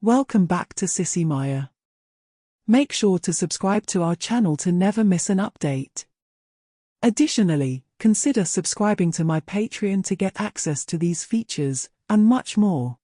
Welcome back to Sissy Maya. Make sure to subscribe to our channel to never miss an update. Additionally, consider subscribing to my Patreon to get access to these features, and much more.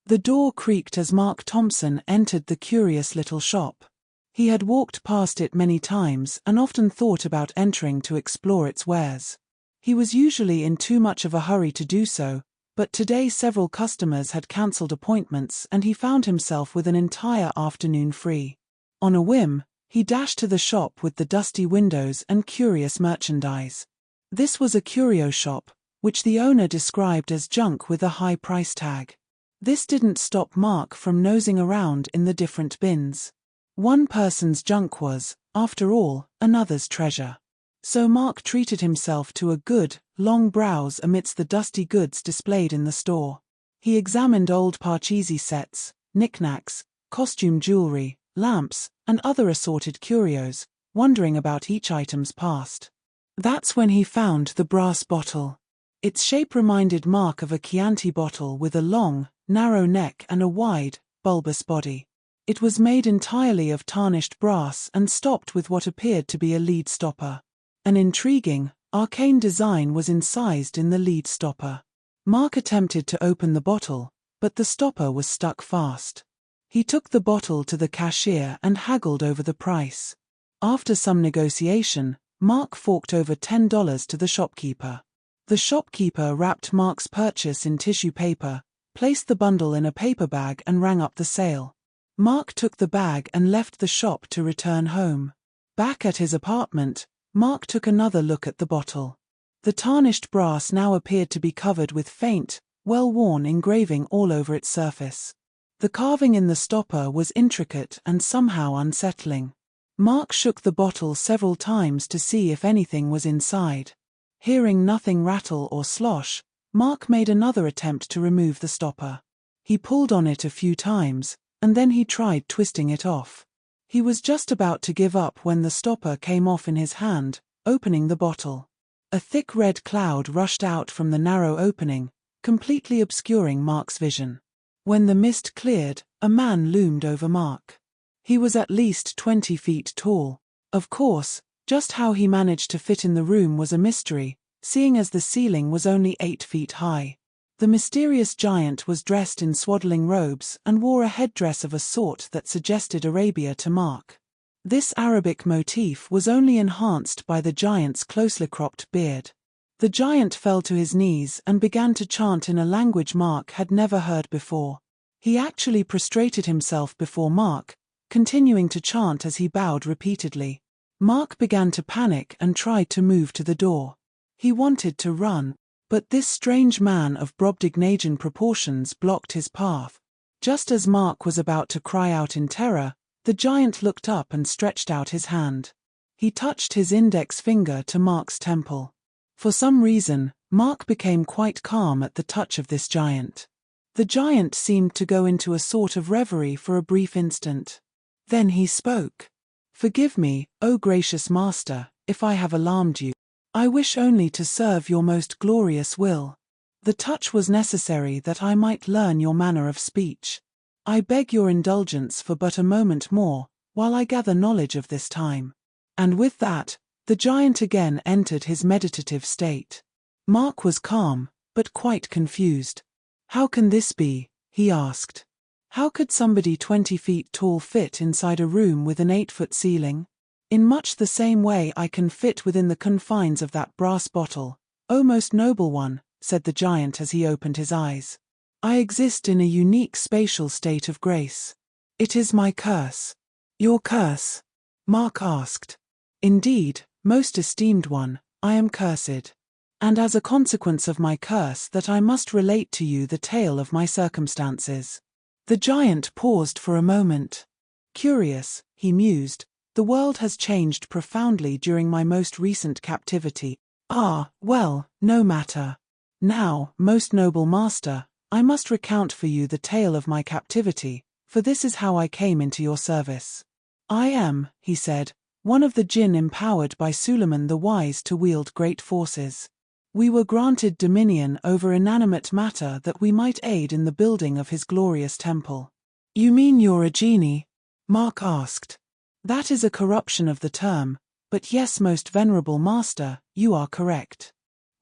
The door creaked as Mark Thompson entered the curious little shop. He had walked past it many times and often thought about entering to explore its wares. He was usually in too much of a hurry to do so, but today several customers had cancelled appointments and he found himself with an entire afternoon free. On a whim, he dashed to the shop with the dusty windows and curious merchandise. This was a curio shop, which the owner described as junk with a high price tag. This didn't stop Mark from nosing around in the different bins. One person's junk was, after all, another's treasure. So Mark treated himself to a good, long browse amidst the dusty goods displayed in the store. He examined old Parcheesi sets, knickknacks, costume jewelry, lamps, and other assorted curios, wondering about each item's past. That's when he found the brass bottle. Its shape reminded Mark of a Chianti bottle with a long, narrow neck and a wide, bulbous body. It was made entirely of tarnished brass and stopped with what appeared to be a lead stopper. An intriguing, arcane design was incised in the lead stopper. Mark attempted to open the bottle, but the stopper was stuck fast. He took the bottle to the cashier and haggled over the price. After some negotiation, Mark forked over $10 to the shopkeeper. The shopkeeper wrapped Mark's purchase in tissue paper, placed the bundle in a paper bag and rang up the sale. Mark took the bag and left the shop to return home. Back at his apartment, Mark took another look at the bottle. The tarnished brass now appeared to be covered with faint, well-worn engraving all over its surface. The carving in the stopper was intricate and somehow unsettling. Mark shook the bottle several times to see if anything was inside. Hearing nothing rattle or slosh, Mark made another attempt to remove the stopper. He pulled on it a few times, and then he tried twisting it off. He was just about to give up when the stopper came off in his hand, opening the bottle. A thick red cloud rushed out from the narrow opening, completely obscuring Mark's vision. When the mist cleared, a man loomed over Mark. He was at least 20 feet tall. Of course, just how he managed to fit in the room was a mystery, seeing as the ceiling was only 8 feet high. The mysterious giant was dressed in swaddling robes and wore a headdress of a sort that suggested Arabia to Mark. This Arabic motif was only enhanced by the giant's closely cropped beard. The giant fell to his knees and began to chant in a language Mark had never heard before. He actually prostrated himself before Mark, continuing to chant as he bowed repeatedly. Mark began to panic and tried to move to the door. He wanted to run, but this strange man of Brobdingnagian proportions blocked his path. Just as Mark was about to cry out in terror, the giant looked up and stretched out his hand. He touched his index finger to Mark's temple. For some reason, Mark became quite calm at the touch of this giant. The giant seemed to go into a sort of reverie for a brief instant. Then he spoke. "Forgive me, O gracious master, if I have alarmed you. I wish only to serve your most glorious will. The touch was necessary that I might learn your manner of speech. I beg your indulgence for but a moment more, while I gather knowledge of this time." And with that, the giant again entered his meditative state. Mark was calm, but quite confused. "How can this be?" he asked. "How could somebody 20 feet tall fit inside a room with an 8-foot ceiling? In much the same way I can fit within the confines of that brass bottle, O most noble one," said the giant as he opened his eyes. "I exist in a unique spatial state of grace. It is my curse." "Your curse?" Mark asked. "Indeed, most esteemed one, I am cursed. And as a consequence of my curse that I must relate to you the tale of my circumstances." The giant paused for a moment. "Curious," he mused. "The world has changed profoundly during my most recent captivity. Well, no matter. Now, most noble master, I must recount for you the tale of my captivity, for this is how I came into your service. I am," he said, "one of the jinn empowered by Suleiman the Wise to wield great forces. We were granted dominion over inanimate matter that we might aid in the building of his glorious temple. You mean you're a genie? Mark asked. That is a corruption of the term, but yes, most venerable master, you are correct.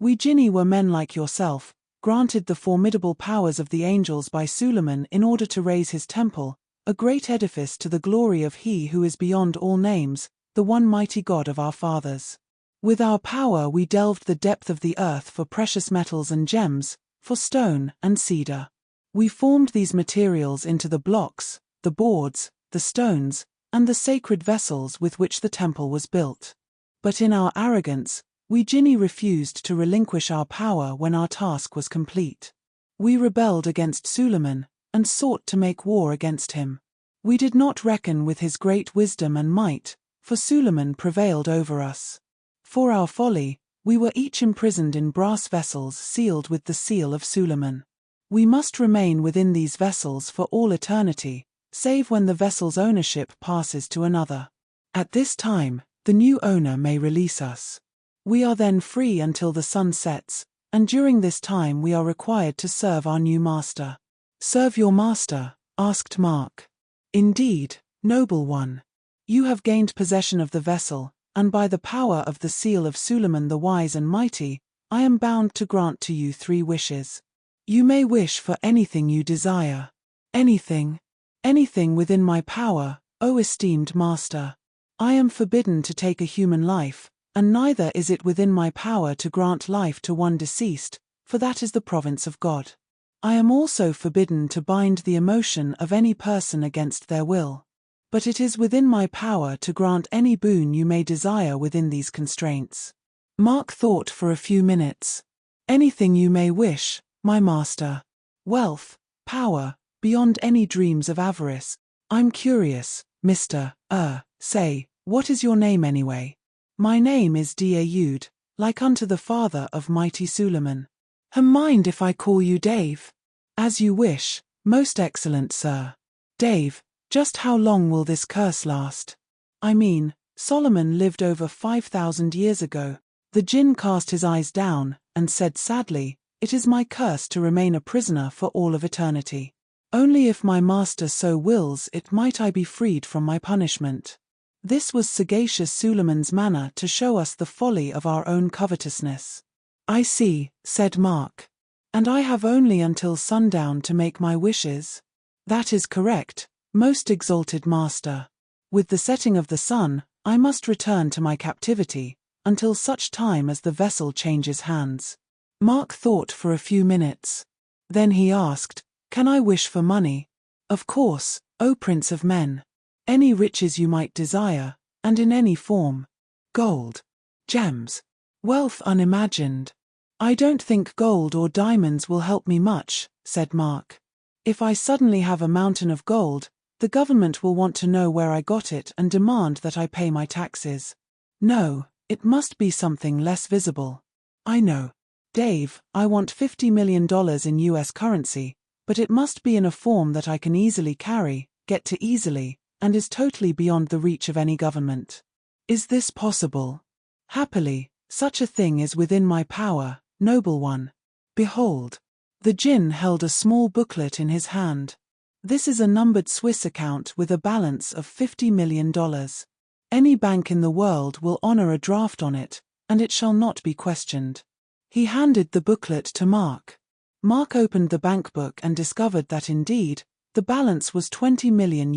We Genie were men like yourself, granted the formidable powers of the angels by Suleiman in order to raise his temple, a great edifice to the glory of He who is beyond all names, the one mighty God of our fathers. With our power we delved the depth of the earth for precious metals and gems, for stone and cedar. We formed these materials into the blocks, the boards, the stones, and the sacred vessels with which the temple was built. But in our arrogance, we Genie refused to relinquish our power when our task was complete. We rebelled against Suleiman, and sought to make war against him. We did not reckon with his great wisdom and might, for Suleiman prevailed over us. For our folly, we were each imprisoned in brass vessels sealed with the seal of Suleiman. We must remain within these vessels for all eternity, save when the vessel's ownership passes to another. At this time, the new owner may release us. We are then free until the sun sets, and during this time we are required to serve our new master. Serve your master? Asked Mark. Indeed, noble one. You have gained possession of the vessel, and by the power of the seal of Suleiman the wise and mighty, I am bound to grant to you 3 wishes. You may wish for anything you desire. Anything. Anything within my power, O esteemed master. I am forbidden to take a human life, and neither is it within my power to grant life to one deceased, for that is the province of God. I am also forbidden to bind the emotion of any person against their will. But it is within my power to grant any boon you may desire within these constraints. Mark thought for a few minutes. Anything you may wish, my master. Wealth, power, beyond any dreams of avarice. I'm curious, Mr. Say, what is your name anyway? My name is Daoud, like unto the father of mighty Suleiman. Mind if I call you Dave? As you wish, most excellent sir. Dave, just how long will this curse last? I mean, Solomon lived over 5,000 years ago. The Jinn cast his eyes down, and said sadly, it is my curse to remain a prisoner for all of eternity. Only if my master so wills it might I be freed from my punishment. This was sagacious Suleiman's manner to show us the folly of our own covetousness. I see, said Mark. And I have only until sundown to make my wishes? That is correct, most exalted master. With the setting of the sun, I must return to my captivity, until such time as the vessel changes hands. Mark thought for a few minutes. Then he asked, Can I wish for money? Of course, O Prince of Men. Any riches you might desire, and in any form. Gold, gems, wealth unimagined. I don't think gold or diamonds will help me much, said Mark. If I suddenly have a mountain of gold, the government will want to know where I got it and demand that I pay my taxes. No, it must be something less visible. I know. Dave, I want $50 million in US currency, but it must be in a form that I can easily carry, get to easily, and is totally beyond the reach of any government. Is this possible? Happily, such a thing is within my power, noble one. Behold. The Jinn held a small booklet in his hand. This is a numbered Swiss account with a balance of $50 million. Any bank in the world will honor a draft on it, and it shall not be questioned. He handed the booklet to Mark. Mark opened the bank book and discovered that indeed, the balance was $20 million.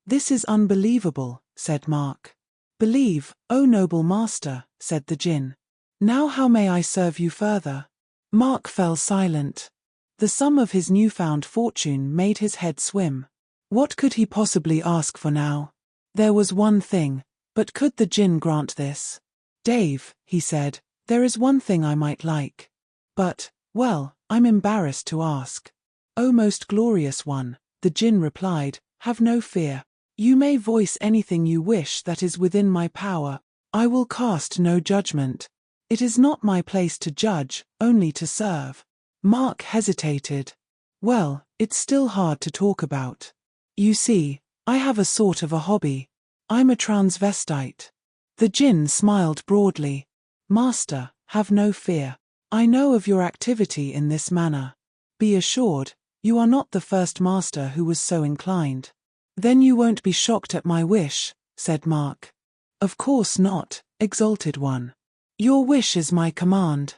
This is unbelievable, said Mark. Believe, O noble master, said the Jinn. Now how may I serve you further? Mark fell silent. The sum of his newfound fortune made his head swim. What could he possibly ask for now? There was one thing, but could the Jinn grant this? Dave, he said, there is one thing I might like. But, well, I'm embarrassed to ask. O most glorious one, the Jinn replied, have no fear. You may voice anything you wish that is within my power. I will cast no judgment. It is not my place to judge, only to serve. Mark hesitated. Well, it's still hard to talk about. You see, I have a sort of a hobby. I'm a transvestite. The Jinn smiled broadly. Master, have no fear. I know of your activity in this manner. Be assured, You are not the first master who was so inclined. Then you won't be shocked at my wish, said Mark. Of course not, exalted one. Your wish is my command.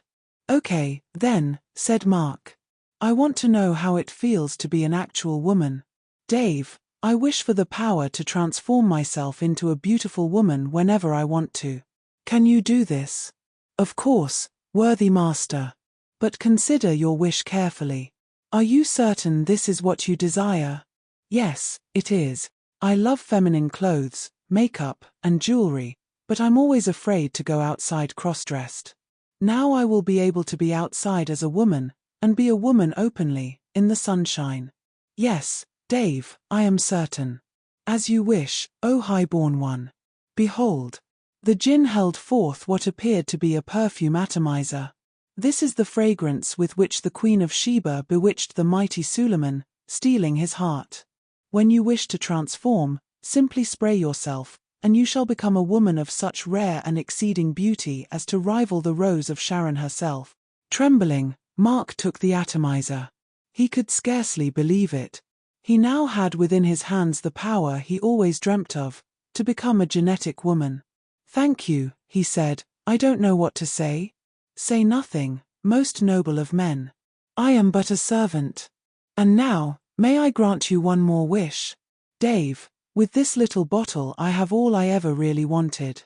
Okay, then, said Mark. I want to know how it feels to be an actual woman. Dave, I wish for the power to transform myself into a beautiful woman whenever I want to. Can you do this? Of course, worthy master. But consider your wish carefully. Are you certain this is what you desire? Yes, it is. I love feminine clothes, makeup, and jewelry, but I'm always afraid to go outside cross-dressed. Now I will be able to be outside as a woman, and be a woman openly, in the sunshine. Yes, Dave, I am certain. As you wish, O high-born one. Behold. The djinn held forth what appeared to be a perfume atomizer. This is the fragrance with which the Queen of Sheba bewitched the mighty Suleiman, stealing his heart. When you wish to transform, simply spray yourself, and you shall become a woman of such rare and exceeding beauty as to rival the Rose of Sharon herself. Trembling, Mark took the atomizer. He could scarcely believe it. He now had within his hands the power he always dreamt of, to become a genetic woman. Thank you, he said, I don't know what to say. Say nothing, most noble of men. I am but a servant. And now, may I grant you one more wish? Dave, with this little bottle I have all I ever really wanted.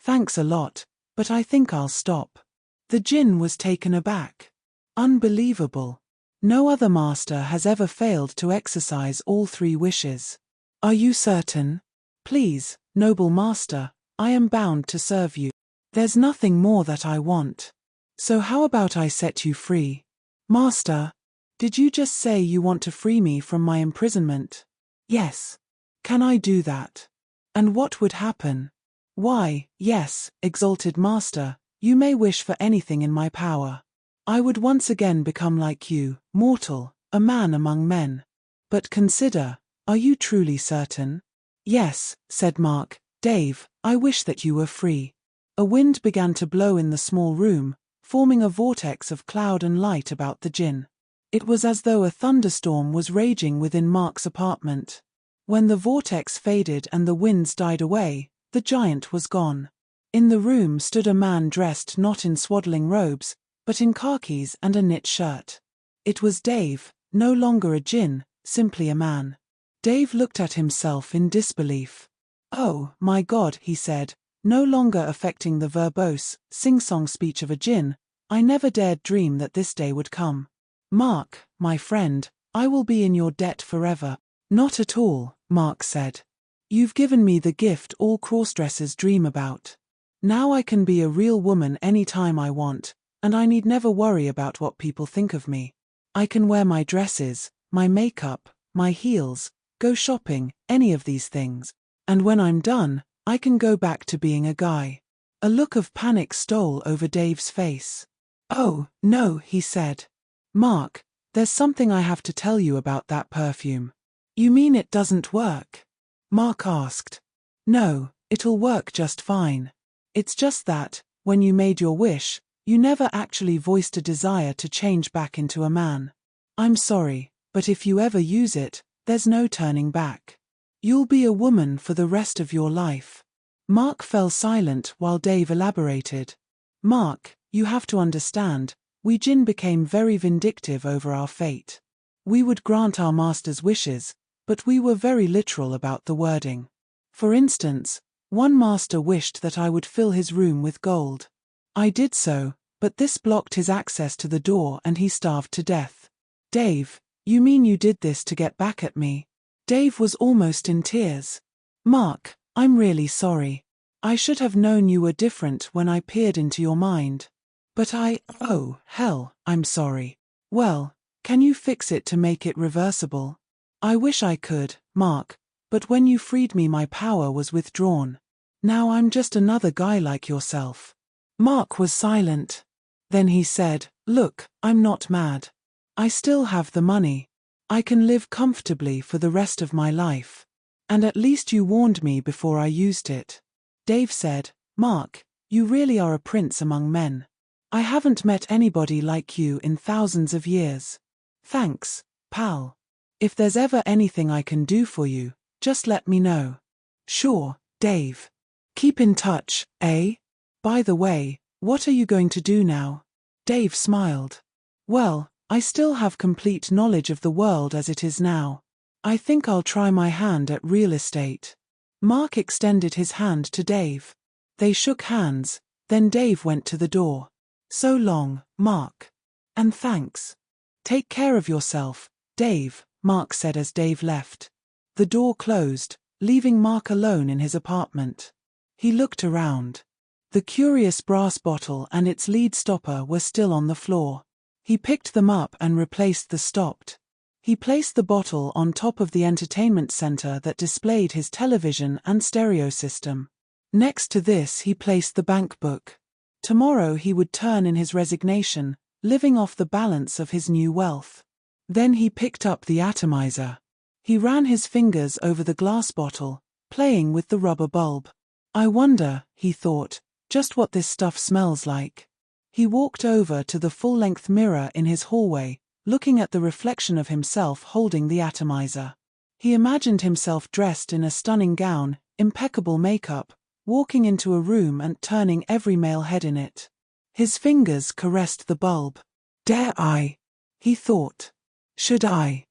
Thanks a lot, but I think I'll stop. The djinn was taken aback. Unbelievable. No other master has ever failed to exercise all three wishes. Are you certain? Please, noble master, I am bound to serve you. There's nothing more that I want. So how about I set you free? Master, did you just say you want to free me from my imprisonment? Yes. Can I do that? And what would happen? Why, yes, exalted master, you may wish for anything in my power. I would once again become like you, mortal, a man among men. But consider, are you truly certain? Yes, said Mark. Dave, I wish that you were free. A wind began to blow in the small room, forming a vortex of cloud and light about the djinn. It was as though a thunderstorm was raging within Mark's apartment. When the vortex faded and the winds died away, the giant was gone. In the room stood a man dressed not in swaddling robes, but in khakis and a knit shirt. It was Dave, no longer a djinn, simply a man. Dave looked at himself in disbelief. Oh, my God, he said, no longer affecting the verbose, sing-song speech of a djinn, I never dared dream that this day would come. Mark, my friend, I will be in your debt forever. Not at all, Mark said. You've given me the gift all crossdressers dream about. Now I can be a real woman any time I want, and I need never worry about what people think of me. I can wear my dresses, my makeup, my heels, go shopping, any of these things. And when I'm done, I can go back to being a guy. A look of panic stole over Dave's face. Oh, no, he said. Mark, there's something I have to tell you about that perfume. You mean it doesn't work? Mark asked. No, it'll work just fine. It's just that, when you made your wish, you never actually voiced a desire to change back into a man. I'm sorry, but if you ever use it, there's no turning back. You'll be a woman for the rest of your life. Mark fell silent while Dave elaborated. Mark, you have to understand, we djinn became very vindictive over our fate. We would grant our master's wishes, but we were very literal about the wording. For instance, one master wished that I would fill his room with gold. I did so, but this blocked his access to the door and he starved to death. Dave, you mean you did this to get back at me? Dave was almost in tears. Mark, I'm really sorry. I should have known you were different when I peered into your mind. But oh, hell, I'm sorry. Well, can you fix it to make it reversible? I wish I could, Mark, but when you freed me my power was withdrawn. Now I'm just another guy like yourself. Mark was silent. Then he said, look, I'm not mad. I still have the money. I can live comfortably for the rest of my life. And at least you warned me before I used it. Dave said, Mark, you really are a prince among men. I haven't met anybody like you in thousands of years. Thanks, pal. If there's ever anything I can do for you, just let me know. Sure, Dave. Keep in touch, eh? By the way, what are you going to do now? Dave smiled. Well, I still have complete knowledge of the world as it is now. I think I'll try my hand at real estate. Mark extended his hand to Dave. They shook hands, then Dave went to the door. So long, Mark. And thanks. Take care of yourself, Dave, Mark said as Dave left. The door closed, leaving Mark alone in his apartment. He looked around. The curious brass bottle and its lead stopper were still on the floor. He picked them up and replaced the stopped. He placed the bottle on top of the entertainment center that displayed his television and stereo system. Next to this he placed the bank book. Tomorrow he would turn in his resignation, living off the balance of his new wealth. Then he picked up the atomizer. He ran his fingers over the glass bottle, playing with the rubber bulb. I wonder, he thought, just what this stuff smells like. He walked over to the full-length mirror in his hallway, looking at the reflection of himself holding the atomizer. He imagined himself dressed in a stunning gown, impeccable makeup, walking into a room and turning every male head in it. His fingers caressed the bulb. Dare I? He thought. Should I?